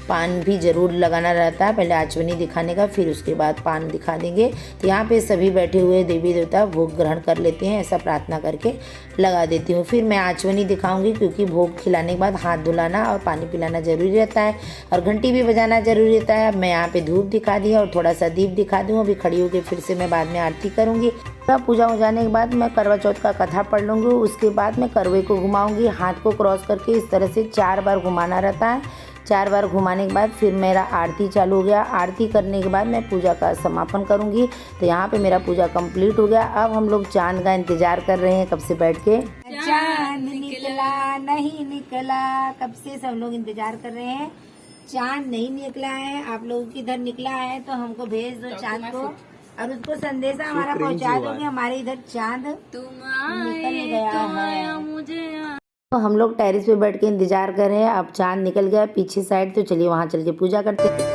पान भी ज़रूर लगाना रहता है। पहले आचमनी दिखाने का, फिर उसके बाद पान दिखा देंगे। तो यहाँ पे सभी बैठे हुए देवी देवता भोग ग्रहण कर लेते हैं, ऐसा प्रार्थना करके लगा देती हूँ। फिर मैं आचमनी दिखाऊंगी, क्योंकि भोग खिलाने के बाद हाथ धुलाना और पानी पिलाना ज़रूरी रहता है और घंटी भी बजाना ज़रूरी रहता है। अब मैं यहाँ पे धूप दिखा दी और थोड़ा सा दीप दिखा दूँ। अभी खड़ी होकर फिर से मैं बाद में आरती करूँगी। पूजा हो जाने के बाद मैं करवा चौथ का कथा पढ़ लूँगी। उसके बाद मैं करवे को घुमाऊँगी, हाथ को क्रॉस करके इस तरह से 4 बार घुमाना रहता है। 4 बार घुमाने के बाद फिर मेरा आरती चालू हो गया। आरती करने के बाद मैं पूजा का समापन करूँगी। तो यहाँ पे मेरा पूजा कंप्लीट हो गया। अब हम लोग चांद का इंतजार कर रहे हैं कब से बैठ के। चांद निकला नहीं निकला, कब से सब लोग इंतजार कर रहे हैं। चांद नहीं निकला है, आप लोगों की इधर निकला है तो हमको भेज दो चांद को, और उसको संदेशा हमारा पहुंचा दो कि हमारे इधर चांद निकल गया है। तो हम लोग टेरिस पे बैठ के इंतजार कर रहे हैं। अब चांद निकल गया पीछे साइड, तो चलिए वहां चल के पूजा करते हैं।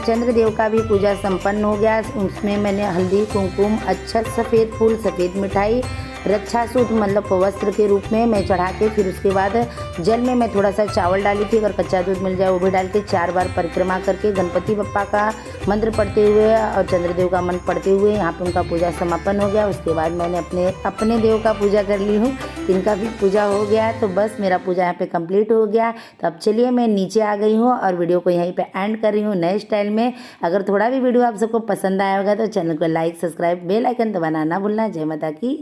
चंद्रदेव का भी पूजा संपन्न हो गया। उसमें मैंने हल्दी कुमकुम अक्षत सफ़ेद फूल सफ़ेद मिठाई रक्षा सूत्र मतलब वस्त्र के रूप में मैं चढ़ा के, फिर उसके बाद जल में मैं थोड़ा सा चावल डाली थी, अगर कच्चा दूध मिल जाए वो भी डाल के 4 बार परिक्रमा करके गणपति बप्पा का मंत्र पढ़ते हुए और चंद्रदेव का मंत्र पढ़ते हुए यहाँ पे उनका पूजा समापन हो गया। उसके बाद मैंने अपने देव का पूजा कर ली हूँ, इनका भी पूजा हो गया। तो बस मेरा पूजा यहाँ पे कंप्लीट हो गया। तो अब चलिए मैं नीचे आ गई हूँ और वीडियो को यहीं पे एंड कर रही हूँ नए स्टाइल में। अगर थोड़ा भी वीडियो आप सबको पसंद आया होगा तो चैनल को लाइक सब्सक्राइब बेल आइकन दबाना ना भूलना। जय माता की।